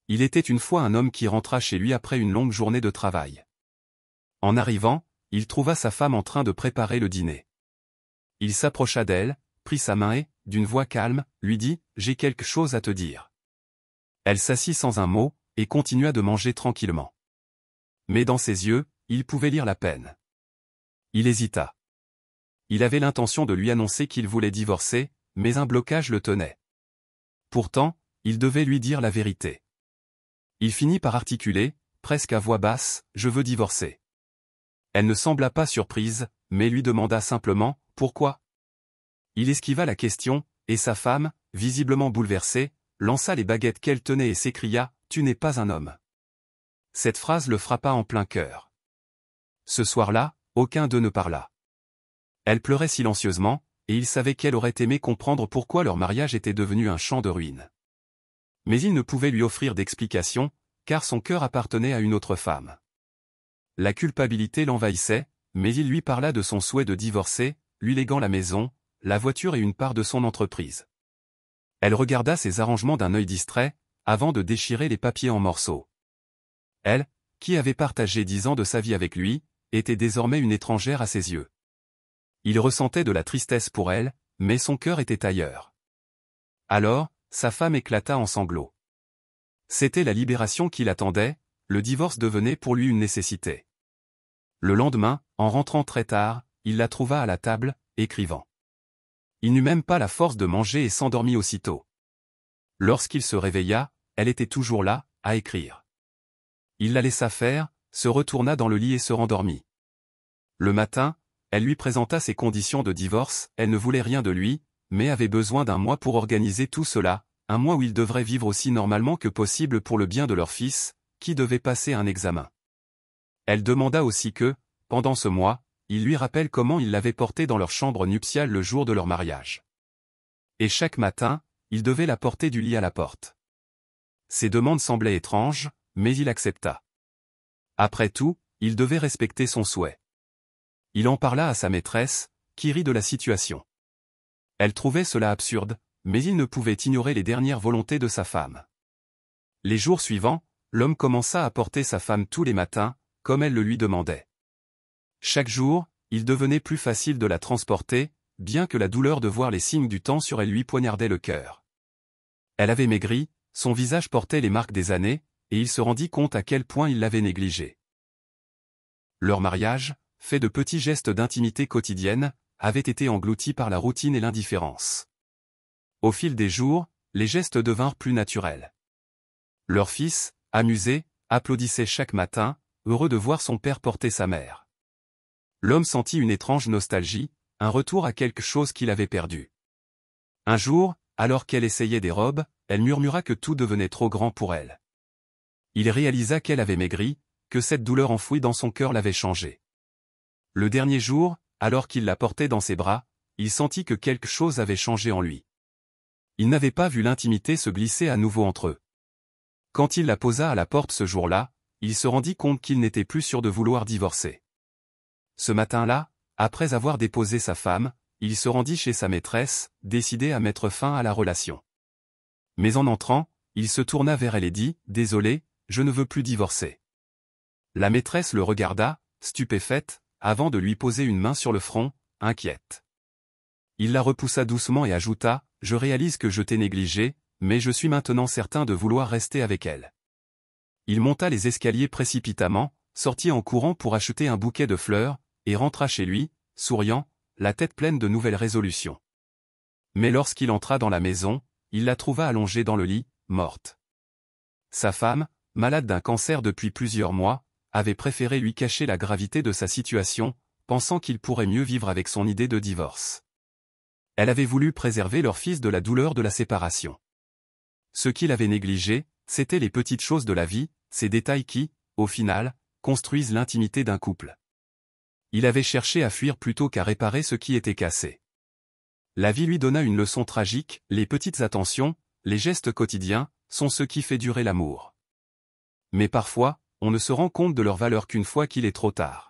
Il était une fois un homme qui rentra chez lui après une longue journée de travail. En arrivant, il trouva sa femme en train de préparer le dîner. Il s'approcha d'elle, prit sa main et, d'une voix calme, lui dit « J'ai quelque chose à te dire ». Elle s'assit sans un mot, et continua de manger tranquillement. Mais dans ses yeux, il pouvait lire la peine. Il hésita. Il avait l'intention de lui annoncer qu'il voulait divorcer, mais un blocage le tenait. Pourtant, il devait lui dire la vérité. Il finit par articuler, presque à voix basse, « Je veux divorcer ». Elle ne sembla pas surprise, mais lui demanda simplement « Pourquoi ?» Il esquiva la question, et sa femme, visiblement bouleversée, lança les baguettes qu'elle tenait et s'écria « Tu n'es pas un homme ». Cette phrase le frappa en plein cœur. Ce soir-là, aucun d'eux ne parla. Elle pleurait silencieusement, et il savait qu'elle aurait aimé comprendre pourquoi leur mariage était devenu un champ de ruines. Mais il ne pouvait lui offrir d'explication, car son cœur appartenait à une autre femme. La culpabilité l'envahissait, mais il lui parla de son souhait de divorcer, lui léguant la maison, la voiture et une part de son entreprise. Elle regarda ses arrangements d'un œil distrait, avant de déchirer les papiers en morceaux. Elle, qui avait partagé 10 ans de sa vie avec lui, était désormais une étrangère à ses yeux. Il ressentait de la tristesse pour elle, mais son cœur était ailleurs. Alors, sa femme éclata en sanglots. C'était la libération qu'il attendait, le divorce devenait pour lui une nécessité. Le lendemain, en rentrant très tard, il la trouva à la table, écrivant. Il n'eut même pas la force de manger et s'endormit aussitôt. Lorsqu'il se réveilla, elle était toujours là, à écrire. Il la laissa faire, se retourna dans le lit et se rendormit. Le matin, elle lui présenta ses conditions de divorce, elle ne voulait rien de lui, mais avait besoin d'un mois pour organiser tout cela, un mois où ils devraient vivre aussi normalement que possible pour le bien de leur fils, qui devait passer un examen. Elle demanda aussi que, pendant ce mois, il lui rappelle comment il l'avait portée dans leur chambre nuptiale le jour de leur mariage. Et chaque matin, il devait la porter du lit à la porte. Ces demandes semblaient étranges, mais il accepta. Après tout, il devait respecter son souhait. Il en parla à sa maîtresse, qui rit de la situation. Elle trouvait cela absurde, mais il ne pouvait ignorer les dernières volontés de sa femme. Les jours suivants, l'homme commença à porter sa femme tous les matins, comme elle le lui demandait. Chaque jour, il devenait plus facile de la transporter, bien que la douleur de voir les signes du temps sur elle lui poignardait le cœur. Elle avait maigri, son visage portait les marques des années, et il se rendit compte à quel point il l'avait négligée. Leur mariage, fait de petits gestes d'intimité quotidienne, avait été englouti par la routine et l'indifférence. Au fil des jours, les gestes devinrent plus naturels. Leur fils, amusé, applaudissait chaque matin, heureux de voir son père porter sa mère. L'homme sentit une étrange nostalgie, un retour à quelque chose qu'il avait perdu. Un jour, alors qu'elle essayait des robes, elle murmura que tout devenait trop grand pour elle. Il réalisa qu'elle avait maigri, que cette douleur enfouie dans son cœur l'avait changé. Le dernier jour, alors qu'il la portait dans ses bras, il sentit que quelque chose avait changé en lui. Il n'avait pas vu l'intimité se glisser à nouveau entre eux. Quand il la posa à la porte ce jour-là, il se rendit compte qu'il n'était plus sûr de vouloir divorcer. Ce matin-là, après avoir déposé sa femme, il se rendit chez sa maîtresse, décidé à mettre fin à la relation. Mais en entrant, il se tourna vers elle et dit « Désolé, je ne veux plus divorcer ». La maîtresse le regarda, stupéfaite, avant de lui poser une main sur le front, inquiète. Il la repoussa doucement et ajouta « Je réalise que je t'ai négligée, mais je suis maintenant certain de vouloir rester avec elle ». Il monta les escaliers précipitamment, sortit en courant pour acheter un bouquet de fleurs, et rentra chez lui, souriant, la tête pleine de nouvelles résolutions. Mais lorsqu'il entra dans la maison, il la trouva allongée dans le lit, morte. Sa femme, malade d'un cancer depuis plusieurs mois, avait préféré lui cacher la gravité de sa situation, pensant qu'il pourrait mieux vivre avec son idée de divorce. Elle avait voulu préserver leur fils de la douleur de la séparation. Ce qu'il avait négligé, c'étaient les petites choses de la vie, ces détails qui, au final, construisent l'intimité d'un couple. Il avait cherché à fuir plutôt qu'à réparer ce qui était cassé. La vie lui donna une leçon tragique, les petites attentions, les gestes quotidiens, sont ce qui fait durer l'amour. Mais parfois, on ne se rend compte de leur valeur qu'une fois qu'il est trop tard.